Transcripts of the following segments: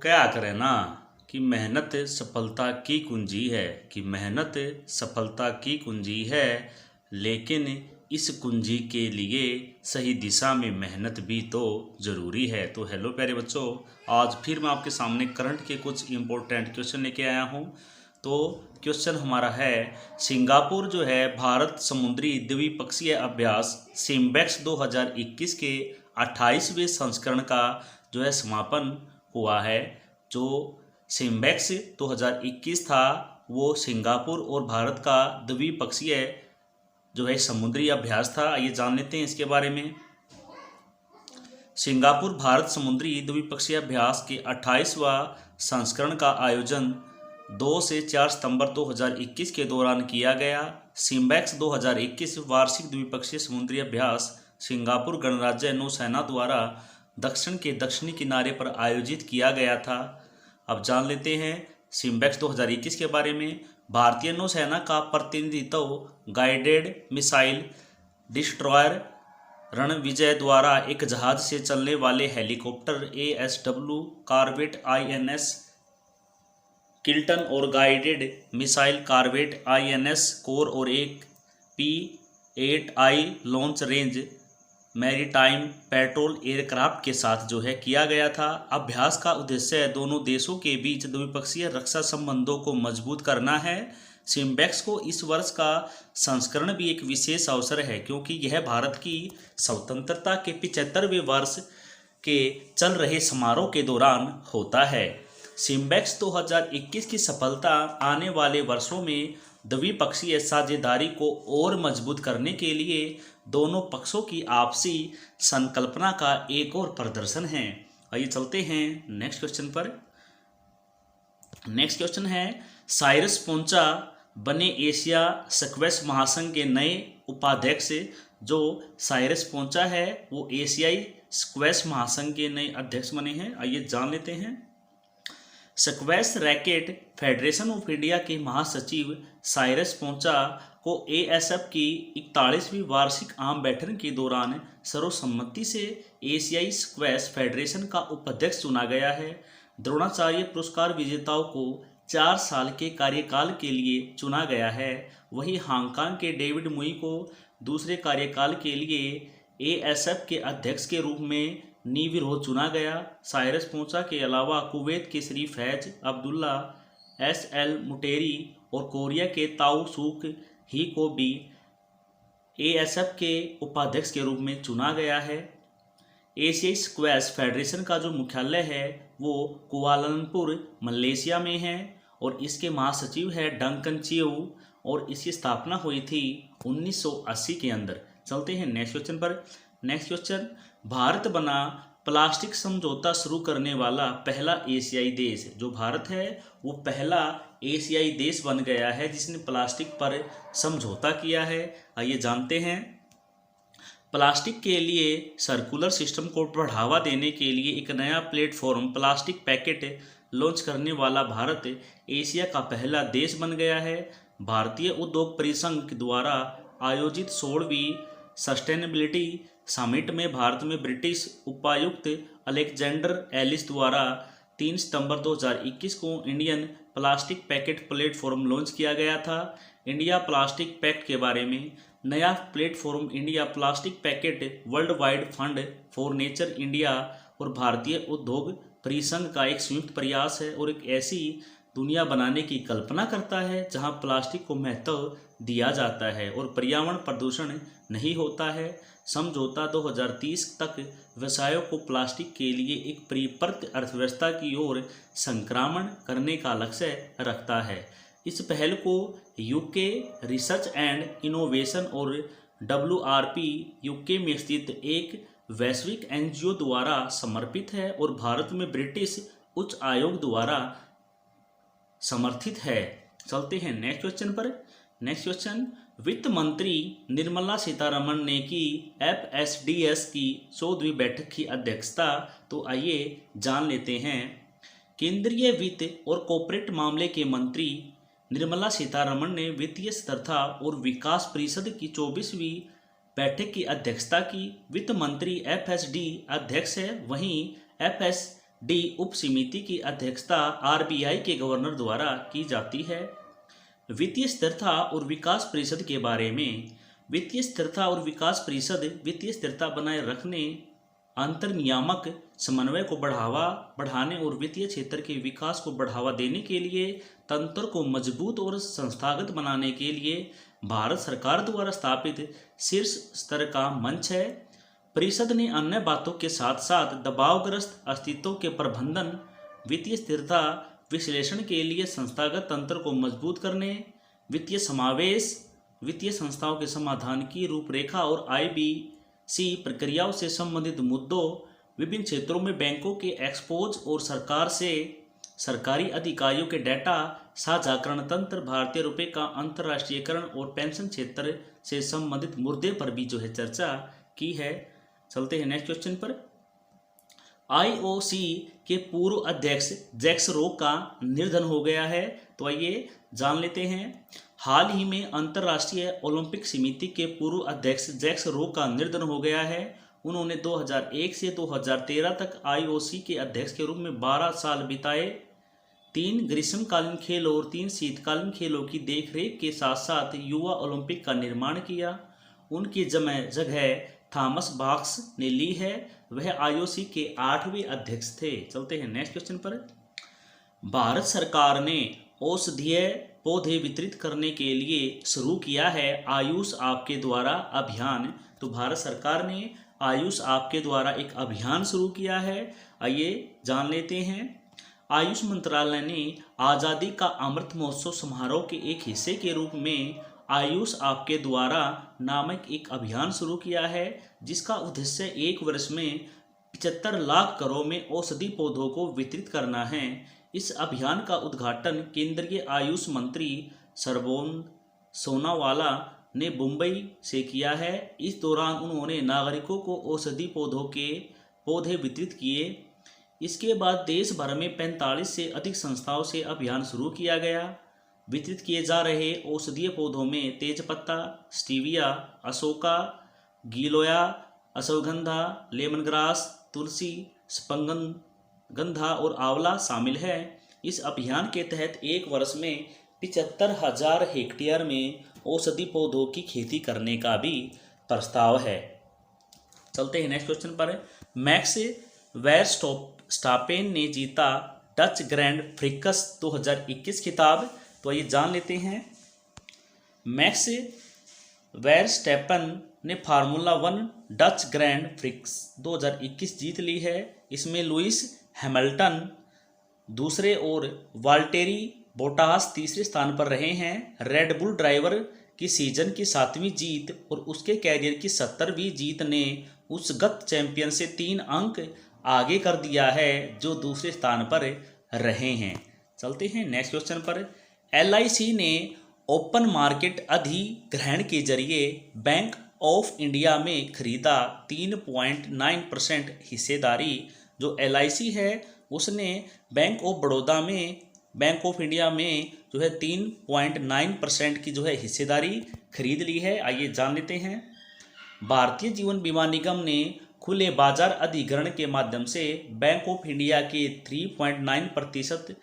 क्या करें ना कि मेहनत सफलता की कुंजी है, कि मेहनत सफलता की कुंजी है, लेकिन इस कुंजी के लिए सही दिशा में मेहनत भी तो ज़रूरी है। तो हेलो प्यारे बच्चों, आज फिर मैं आपके सामने करंट के कुछ इम्पोर्टेंट क्वेश्चन लेके आया हूँ। तो क्वेश्चन हमारा है, सिंगापुर जो है भारत समुद्री द्विपक्षीय अभ्यास सिम्बेक्स 2021 के 28वें संस्करण का जो है समापन हुआ है। जो सिम्बेक्स 2021 था वो सिंगापुर और भारत का द्विपक्षीय जो है समुद्री अभ्यास था। आइए जान लेते हैं इसके बारे में। सिंगापुर भारत समुद्री द्विपक्षीय अभ्यास के 28वां संस्करण का आयोजन 2 से 4 सितंबर 2021 के दौरान किया गया। सिम्बेक्स 2021 वार्षिक द्विपक्षीय समुद्री अभ्यास सिंगापुर गणराज्य नौसेना द्वारा दक्षिण के दक्षिणी किनारे पर आयोजित किया गया था। अब जान लेते हैं सिम्बेक्स 2021 के बारे में। भारतीय नौसेना का प्रतिनिधित्व गाइडेड मिसाइल डिस्ट्रॉयर रणविजय द्वारा एक जहाज से चलने वाले helicopter ASW corvette INS Kiltan और guided missile corvette INS Kora और एक P-8I long range maritime patrol aircraft के साथ जो है किया गया था। अभ्यास का उद्देश्य दोनों देशों के बीच द्विपक्षीय रक्षा संबंधों को मजबूत करना है। सिम्बेक्स को इस वर्ष का संस्करण भी एक विशेष अवसर है, क्योंकि यह भारत की स्वतंत्रता के 75वें वर्ष के चल रहे समारोह के दौरान होता है। सिम्बेक्स 2021 की सफलता आने वाले वर्षों में द्विपक्षीय साझेदारी को और मजबूत करने के लिए दोनों पक्षों की आपसी संकल्पना का एक और प्रदर्शन है। आइए चलते हैं नेक्स्ट क्वेश्चन पर। नेक्स्ट क्वेश्चन है, साइरस पोंचा बने एशिया स्क्वैश महासंघ के नए उपाध्यक्ष। जो साइरस पोंचा है वो एशियाई स्क्वैश महासंघ के नए अध्यक्ष बने हैं। आइए जान लेते हैं। Squash racket federation of India के महासचिव साइरस पोंचा को ASF की 41वीं वार्षिक आम बैठक के दौरान सर्वसम्मति से एशियाई स्क्वैश फेडरेशन का उपाध्यक्ष चुना गया है। द्रोणाचार्य पुरस्कार विजेताओं को 4 साल के कार्यकाल के लिए चुना गया है। वहीं हांगकांग के डेविड मुई को दूसरे कार्यकाल के लिए ASF के अध्यक्ष के रूप में निर्विरोध चुना गया। साइरस पोंचा के अलावा कुवैत के श्री फैज अब्दुल्ला, SL मुटेरी और कोरिया के ताऊ सूक ही को भी ASF के उपाध्यक्ष के रूप में चुना गया है। एशियाई स्क्वैश फेडरेशन का जो मुख्यालय है वो कुआलालंपुर मलेशिया में है और इसके महासचिव है डंकन चिऊ और इसकी स्थापना हुई थी 1980 के अंदर। चलते हैं नेक्स्ट क्वेश्चन पर। नेक्स्ट क्वेश्चन, भारत बना प्लास्टिक समझौता शुरू करने वाला पहला एशियाई देश। जो भारत है वो पहला एशियाई देश बन गया है जिसने प्लास्टिक पर समझौता किया है। आइए जानते हैं। प्लास्टिक के लिए सर्कुलर सिस्टम को बढ़ावा देने के लिए एक नया प्लेटफॉर्म प्लास्टिक पैकेट लॉन्च करने वाला भारत एशिया का पहला देश बन गया है। भारतीय उद्योग परिसंघ द्वारा आयोजित 16वीं सस्टेनेबिलिटी समिट में भारत में ब्रिटिश उपायुक्त अलेक्जेंडर एलिस द्वारा 3 सितंबर 2021 को Indian plastic packet platform launch किया गया था। इंडिया प्लास्टिक पैक्ट के बारे में, नया platform India plastic packet world wide fund for nature India और भारतीय उद्योग परिसंघ का एक संयुक्त प्रयास है और एक ऐसी दुनिया बनाने की कल्पना करता है जहां प्लास्टिक को महत्व दिया जाता है और पर्यावरण प्रदूषण नहीं होता है। समझौता 2030 तक व्यवसायों को प्लास्टिक के लिए एक परिवर्तित अर्थव्यवस्था की ओर संक्रमण करने का लक्ष्य रखता है। इस पहल को UK रिसर्च एंड इनोवेशन और WRP UK में स्थित एक वैश्विक NGO द्वारा समर्पित है और भारत में ब्रिटिश उच्च आयोग द्वारा समर्थित है। चलते हैं नेक्स्ट क्वेश्चन पर। नेक्स्ट क्वेश्चन, वित्त मंत्री निर्मला सीतारमण ने की FSDS की 100वीं बैठक की अध्यक्षता। तो आइए जान लेते हैं। केंद्रीय वित्त और कॉर्पोरेट मामले के मंत्री निर्मला सीतारमण ने वित्तीय स्थिरता और विकास परिषद की 24वीं बैठक की अध्यक्षता की। वित्त मंत्री FSD अध्यक्ष है, वहीं FS डी उप समिति की अध्यक्षता आरबीआई के गवर्नर द्वारा की जाती है। वित्तीय स्थिरता और विकास परिषद के बारे में। वित्तीय स्थिरता और विकास परिषद वित्तीय स्थिरता बनाए रखने, अंतर नियामक समन्वय को बढ़ाने और वित्तीय क्षेत्र के विकास को बढ़ावा देने के लिए तंत्र को मजबूत और संस्थागत बनाने के लिए भारत सरकार द्वारा स्थापित शीर्ष स्तर का मंच है। परिषद ने अन्य बातों के साथ साथ दबावग्रस्त अस्तित्व के प्रबंधन, वित्तीय स्थिरता विश्लेषण के लिए संस्थागत तंत्र को मजबूत करने, वित्तीय समावेश, वित्तीय संस्थाओं के समाधान की रूपरेखा और IBC प्रक्रियाओं से संबंधित मुद्दों, विभिन्न क्षेत्रों में बैंकों के एक्सपोज और सरकार से सरकारी अधिकारियों के डेटा साझाकरण तंत्र, भारतीय रुपये का अंतर्राष्ट्रीयकरण और पेंशन क्षेत्र से संबंधित मुद्दे पर भी जो है चर्चा की है। चलते हैं नेक्स्ट क्वेश्चन पर। IOC के पूर्व अध्यक्ष जैक्स रो का निधन हो गया है, तो आइए जान लेते हैं। हाल ही में अंतर्राष्ट्रीय ओलंपिक समिति के पूर्व अध्यक्ष जैक्स रो का निधन हो गया है। उन्होंने 2001 से 2013 तक IOC के अध्यक्ष के रूप में 12 साल बिताए। 3 ग्रीष्मकालीन खेलों और 3 शीतकालीन खेलों की देखरेख के साथ साथ युवा ओलंपिक का निर्माण किया। उनकी जगह थॉमस बाक्स ने ली है। वह IOC के 8वें अध्यक्ष थे। चलते हैं नेक्स्ट क्वेश्चन पर। भारत सरकार ने औषधीय पौधे वितरित करने के लिए शुरू किया है आयुष आपके द्वारा अभियान। तो भारत सरकार ने आयुष आपके द्वारा एक अभियान शुरू किया है, आइए जान लेते हैं। आयुष मंत्रालय ने आज़ादी का अमृत महोत्सव समारोह के एक हिस्से के रूप में आयुष आपके द्वारा नामक एक अभियान शुरू किया है, जिसका उद्देश्य 1 वर्ष में 75 लाख करोड़ में औषधि पौधों को वितरित करना है। इस अभियान का उद्घाटन केंद्रीय आयुष मंत्री सर्बानंद सोनोवाल ने मुंबई से किया है। इस दौरान उन्होंने नागरिकों को औषधि पौधों के पौधे वितरित किए। इसके बाद देश भर में 45 से अधिक संस्थाओं से अभियान शुरू किया गया। वितरित किए जा रहे औषधीय पौधों में तेजपत्ता, स्टीविया, अशोका, गिलोया, अश्वगंधा, लेमनग्रास, तुलसी, स्पंगनगंधा और आंवला शामिल है। इस अभियान के तहत 1 वर्ष में 75,000 हेक्टेयर में औषधि पौधों की खेती करने का भी प्रस्ताव है। चलते हैं नेक्स्ट क्वेश्चन पर। मैक्स वर्स्टापेन ने जीता डच ग्रैंड प्रिक्स 2021 खिताब, तो ये जान लेते हैं। मैक्स वर्स्टापेन ने फार्मूला 1 डच ग्रैंड प्रिक्स 2021 जीत ली है। इसमें लुइस हैमिल्टन दूसरे और वाल्टेरी बोटास तीसरे स्थान पर रहे हैं। रेड बुल ड्राइवर की सीजन की 7वीं जीत और उसके कैरियर की 70वीं जीत ने उस गत चैंपियन से 3 अंक आगे कर दिया है, जो दूसरे स्थान पर रहे हैं। चलते हैं नेक्स्ट क्वेश्चन पर। LIC ने ओपन मार्केट अधिग्रहण के जरिए बैंक ऑफ इंडिया में खरीदा 3.9% हिस्सेदारी। जो LIC है उसने बैंक ऑफ बड़ौदा में बैंक ऑफ इंडिया में जो है 3.9% की जो है हिस्सेदारी खरीद ली है। आइए जान लेते हैं। भारतीय जीवन बीमा निगम ने खुले बाजार अधिग्रहण के माध्यम से बैंक ऑफ इंडिया के 3.9%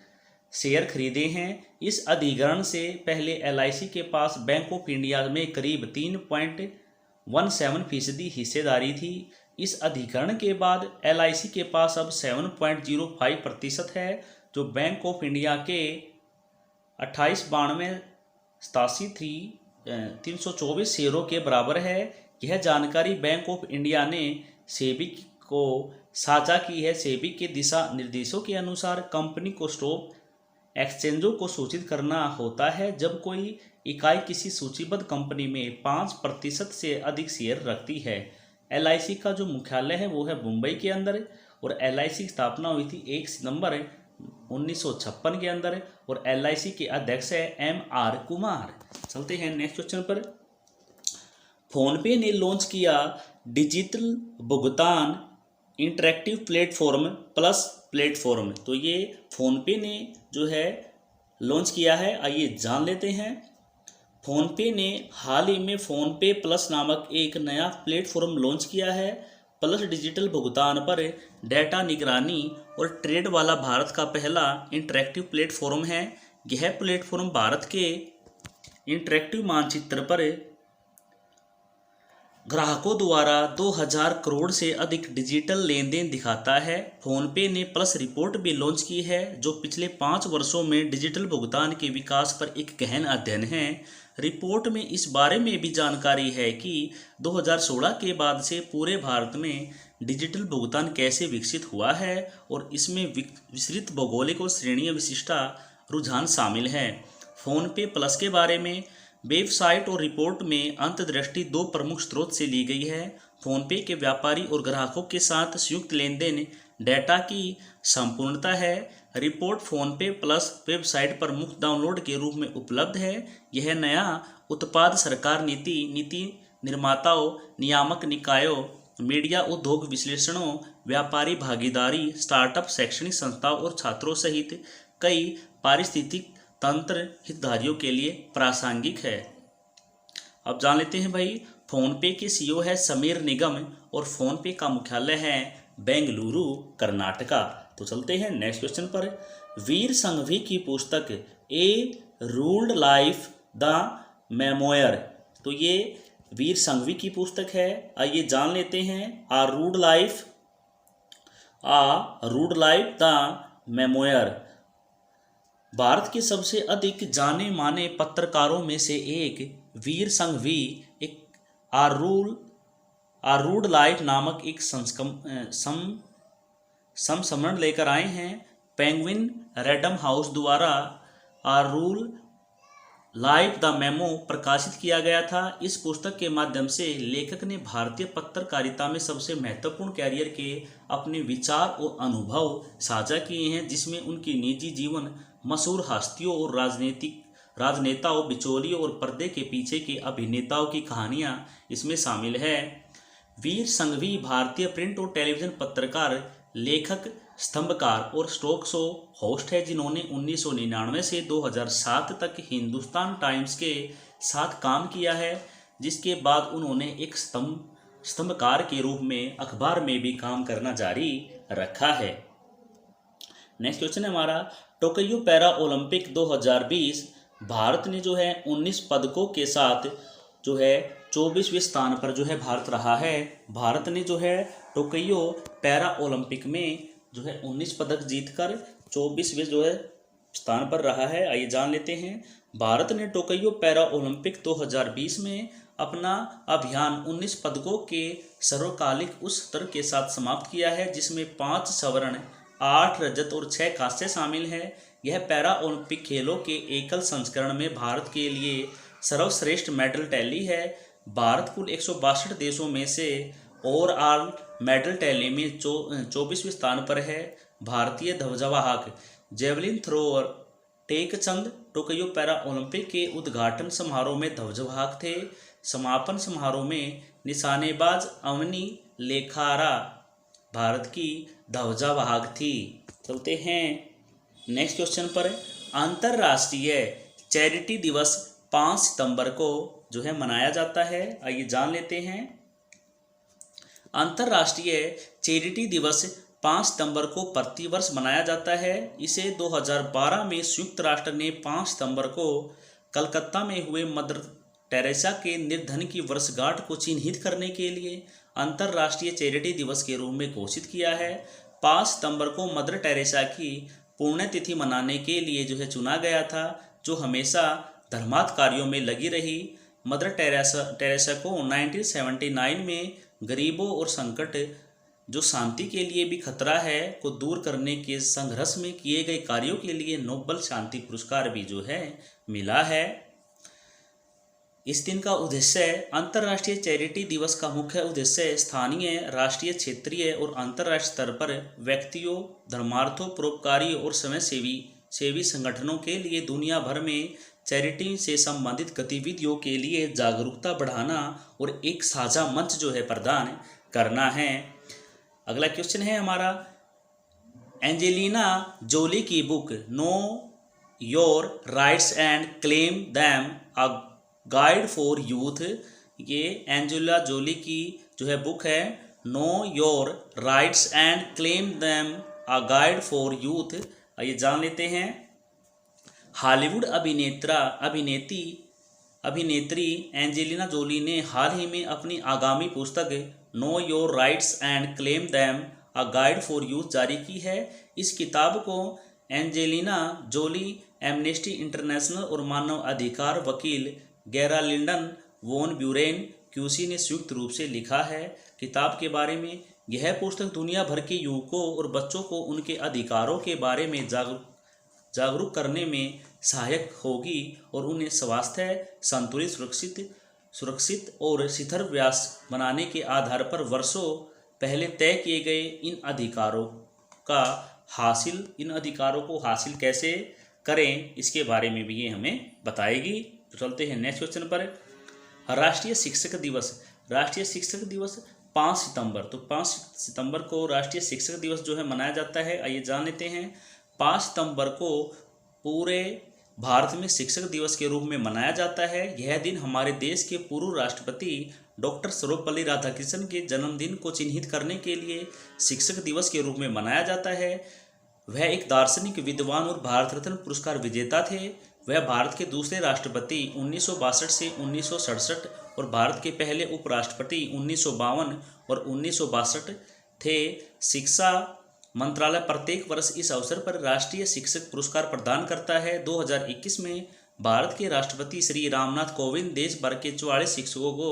शेयर खरीदे हैं। इस अधिग्रहण से पहले LIC के पास बैंक ऑफ इंडिया में करीब 3.17% हिस्सेदारी थी। इस अधिग्रहण के बाद LIC के पास अब 7.05% है, जो बैंक ऑफ इंडिया के 28,92,87,324 शेयरों के बराबर है। यह जानकारी बैंक ऑफ इंडिया ने सेबी को साझा की है। सेबी के दिशा निर्देशों के अनुसार कंपनी को स्टॉक एक्सचेंजों को सूचित करना होता है जब कोई इकाई किसी सूचीबद्ध कंपनी में 5% से अधिक शेयर रखती है। LIC का जो मुख्यालय है वो है मुंबई के अंदर और LIC की स्थापना हुई थी 1 सितंबर 1956 के अंदर और LIC के अध्यक्ष है MR कुमार। चलते हैं नेक्स्ट क्वेश्चन पर। फोनपे ने लॉन्च किया डिजिटल भुगतान इंटरैक्टिव प्लेटफॉर्म प्लस प्लेटफॉर्म। तो ये फोनपे ने जो है लॉन्च किया है, आइए जान लेते हैं। फोनपे ने हाल ही में फोनपे प्लस नामक एक नया प्लेटफॉर्म लॉन्च किया है। प्लस डिजिटल भुगतान पर डेटा निगरानी और ट्रेड वाला भारत का पहला इंटरैक्टिव प्लेटफॉर्म है। यह प्लेटफॉर्म भारत के इंटरैक्टिव मानचित्र पर ग्राहकों द्वारा 2000 करोड़ से अधिक डिजिटल लेन देन दिखाता है। फोनपे ने प्लस रिपोर्ट भी लॉन्च की है, जो पिछले 5 वर्षों में डिजिटल भुगतान के विकास पर एक गहन अध्ययन है। रिपोर्ट में इस बारे में भी जानकारी है कि 2016 के बाद से पूरे भारत में डिजिटल भुगतान कैसे विकसित हुआ है और इसमें विस्तृत भौगोलिक और श्रेणीय विशिष्टता रुझान शामिल है। फोनपे प्लस के बारे में वेबसाइट और रिपोर्ट में अंतर्दृष्टि 2 प्रमुख स्रोत से ली गई है। फोनपे के व्यापारी और ग्राहकों के साथ संयुक्त लेन देन डेटा की संपूर्णता है। रिपोर्ट फोनपे प्लस वेबसाइट पर मुफ्त डाउनलोड के रूप में उपलब्ध है। यह नया उत्पाद सरकार, नीति निर्माताओं, नियामक निकायों, मीडिया उद्योग विश्लेषणों, व्यापारी भागीदारी, स्टार्टअप, शैक्षणिक संस्थाओं और छात्रों सहित कई पारिस्थितिक तंत्र हितधारियों के लिए प्रासंगिक है। अब जान लेते हैं भाई, फोनपे के सीईओ है समीर निगम और फोनपे का मुख्यालय है बेंगलुरु, कर्नाटका। तो चलते हैं नेक्स्ट क्वेश्चन पर। वीर संघवी की पुस्तक ए रूल्ड लाइफ द मेमोयर, तो ये वीर संघवी की पुस्तक है। आइए जान लेते हैं a ruled life the memoir. भारत के सबसे अधिक जाने माने पत्रकारों में से एक वीर संघवी एक आ रूल्ड लाइफ नामक एक संस्मरण लेकर आए हैं। पेंगुइन रैंडम हाउस द्वारा आ रूल्ड लाइफ द मेमो प्रकाशित किया गया था। इस पुस्तक के माध्यम से लेखक ने भारतीय पत्रकारिता में सबसे महत्वपूर्ण कैरियर के अपने विचार और अनुभव साझा किए हैं, जिसमें उनकी निजी जीवन, मशहूर हस्तियों और राजनेताओं, बिचौलियों और पर्दे के पीछे के अभिनेताओं की कहानियां इसमें शामिल है। वीर संघवी भारतीय प्रिंट और टेलीविजन पत्रकार, लेखक, स्तंभकार और टॉक शो होस्ट है, जिन्होंने 1999 से 2007 तक हिंदुस्तान टाइम्स के साथ काम किया है, जिसके बाद उन्होंने एक स्तंभकार के रूप में अखबार में भी काम करना जारी रखा है। नेक्स्ट क्वेश्चन है हमारा, टोक्यो पैरा ओलंपिक 2020 भारत ने जो है 19 पदकों के साथ जो है 24वें स्थान पर जो है भारत रहा है। भारत ने जो है टोक्यो पैरा ओलंपिक में जो है 19 पदक जीतकर 24वें जो है स्थान पर रहा है। आइए जान लेते हैं। भारत ने टोक्यो पैरा ओलंपिक 2020 में अपना अभियान 19 पदकों के सर्वकालिक उस स्तर के साथ समाप्त किया है, जिसमें 5 स्वर्ण, 8 रजत और 6 कांस्य शामिल है। यह पैरा ओलंपिक खेलों के एकल संस्करण में भारत के लिए सर्वश्रेष्ठ मेडल टैली है। भारत कुल 162 देशों में से ओवरऑल मेडल टैली में 24वें स्थान पर है। भारतीय ध्वजवाहक javelin thrower Tekchand Tokyo para Olympic के उद्घाटन समारोह में ध्वजवाहक थे। समापन समारोह में निशानेबाज अवनी लेखारा भारत की ध्वजवाहक थी। चलते हैं नेक्स्ट क्वेश्चन पर। अंतर्राष्ट्रीय चैरिटी दिवस 5 सितंबर को जो है मनाया जाता है। आइए जान लेते हैं। अंतर्राष्ट्रीय चैरिटी दिवस 5 सितंबर को प्रतिवर्ष मनाया जाता है। इसे 2012 में संयुक्त राष्ट्र ने 5 सितंबर को कलकत्ता में हुए मदर टेरेसा के निर्धन की वर्षगांठ को चिन्हित करने के लिए अंतर्राष्ट्रीय चैरिटी दिवस के रूप में घोषित किया है। 5 सितंबर को मदर टेरेसा की पुण्यतिथि मनाने के लिए जो है चुना गया था, जो हमेशा धर्मार्थ कार्यों में लगी रही। मदर टेरेसा को 1979 में गरीबों और संकट जो शांति के लिए भी खतरा है को दूर करने के संघर्ष में किए गए कार्यों के लिए नोबेल शांति पुरस्कार भी जो है मिला है। इस दिन का उद्देश्य, अंतर्राष्ट्रीय चैरिटी दिवस का मुख्य उद्देश्य स्थानीय, राष्ट्रीय, क्षेत्रीय और अंतर्राष्ट्रीय स्तर पर व्यक्तियों, धर्मार्थों, परोपकारी और सेवी संगठनों के लिए दुनिया भर में चैरिटी से संबंधित गतिविधियों के लिए जागरूकता बढ़ाना और एक साझा मंच जो है प्रदान करना है। अगला क्वेश्चन है हमारा, एंजेलिना जोली की book know your rights and claim them a guide for youth, ये एंजेलिना जोली की जो है बुक है know your rights and claim them a guide for youth. आइए जान लेते हैं। हॉलीवुड अभिनेत्री एंजेलिना जोली ने हाल ही में अपनी आगामी पुस्तक know your rights and claim them a guide for youth जारी की है। इस किताब को एंजेलिना जोली, एमनेस्टी इंटरनेशनल और मानव अधिकार वकील गेराल्डिन वॉन ब्यूरेन क्यूसी ने संयुक्त रूप से लिखा है। किताब के बारे में, यह पुस्तक दुनिया भर के युवकों और बच्चों को उनके अधिकारों के बारे में जागरूक करने में सहायक होगी और उन्हें स्वास्थ्य, संतुलित, सुरक्षित और स्थिर व्यास बनाने के आधार पर वर्षों पहले तय किए गए इन अधिकारों को हासिल कैसे करें, इसके बारे में भी ये हमें बताएगी। तो चलते हैं नेक्स्ट क्वेश्चन पर। राष्ट्रीय शिक्षक दिवस 5 सितंबर। तो 5 सितंबर को राष्ट्रीय शिक्षक दिवस जो है मनाया जाता है। आइए जान लेते हैं। 5 सितंबर को पूरे भारत में शिक्षक दिवस के रूप में मनाया जाता है। यह दिन हमारे देश के पूर्व राष्ट्रपति डॉक्टर सर्वपल्ली राधाकृष्णन के जन्मदिन को चिन्हित करने के लिए शिक्षक दिवस के रूप में मनाया जाता है। वह एक दार्शनिक, विद्वान और भारत रत्न पुरस्कार विजेता थे। वह भारत के दूसरे राष्ट्रपति 1962 से 1967 और भारत के पहले उपराष्ट्रपति 1952 और 1962 थे। शिक्षा मंत्रालय प्रत्येक वर्ष इस अवसर पर राष्ट्रीय शिक्षक पुरस्कार प्रदान करता है। 2021 में भारत के राष्ट्रपति श्री रामनाथ कोविंद देश भर के 44 शिक्षकों को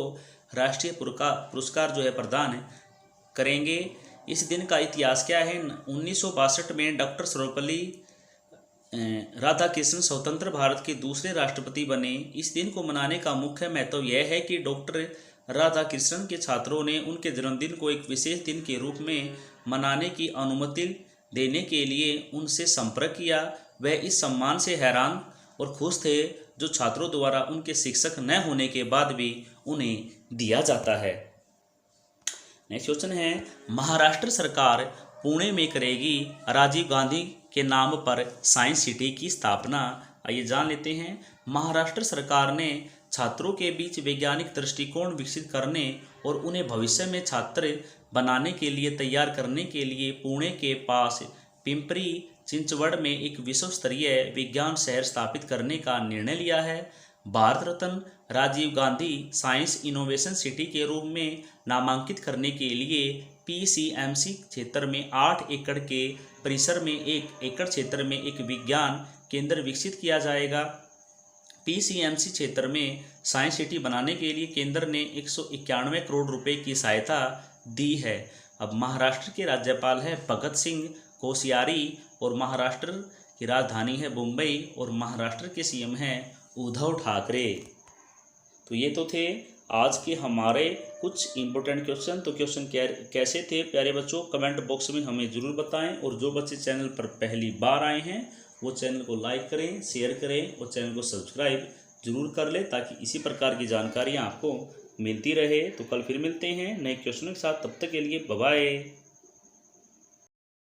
राष्ट्रीय पुरस्कार जो है प्रदान करेंगे। इस दिन का इतिहास क्या है? 1962 में डॉक्टर सर्वपल्ली राधाकृष्णन स्वतंत्र भारत के दूसरे राष्ट्रपति बने। इस दिन को मनाने का मुख्य महत्व यह है कि डॉक्टर राधाकृष्णन के छात्रों ने उनके जन्मदिन को एक विशेष दिन के रूप में मनाने की अनुमति देने के लिए उनसे संपर्क किया। वह इस सम्मान से हैरान और खुश थे जो छात्रों द्वारा उनके शिक्षक न होने के बाद भी उन्हें दिया जाता है। नेक्स्ट क्वेश्चन है, महाराष्ट्र सरकार पुणे में करेगी राजीव गांधी के नाम पर साइंस सिटी की स्थापना। आइए जान लेते हैं। महाराष्ट्र सरकार ने छात्रों के बीच वैज्ञानिक दृष्टिकोण विकसित करने और उन्हें भविष्य में छात्र बनाने के लिए तैयार करने के लिए पुणे के पास पिंपरी चिंचवड़ में एक विश्व स्तरीय विज्ञान शहर स्थापित करने का निर्णय लिया है। Bharat Ratna Rajiv Gandhi science innovation city के रूप में नामांकित करने के लिए PCMC क्षेत्र में 8 एकड़ के परिसर में 1 एकड़ क्षेत्र में एक विज्ञान केंद्र विकसित किया जाएगा। PCMC क्षेत्र में साइंस सिटी बनाने के लिए केंद्र ने 191 करोड़ रुपए की सहायता दी है। अब महाराष्ट्र के राज्यपाल है भगत सिंह कोश्यारी और महाराष्ट्र की राजधानी है मुंबई और महाराष्ट्र के CM हैं उद्धव ठाकरे। तो ये तो थे आज के हमारे कुछ इम्पोर्टेंट क्वेश्चन। तो क्वेश्चन कैसे थे प्यारे बच्चों, कमेंट बॉक्स में हमें ज़रूर बताएं। और जो बच्चे चैनल पर पहली बार आए हैं वो चैनल को लाइक करें, शेयर करें और चैनल को सब्सक्राइब जरूर कर लें ताकि इसी प्रकार की जानकारियाँ आपको मिलती रहे। तो कल फिर मिलते हैं नए क्वेश्चनों के साथ, तब तक के लिए बाय बाय।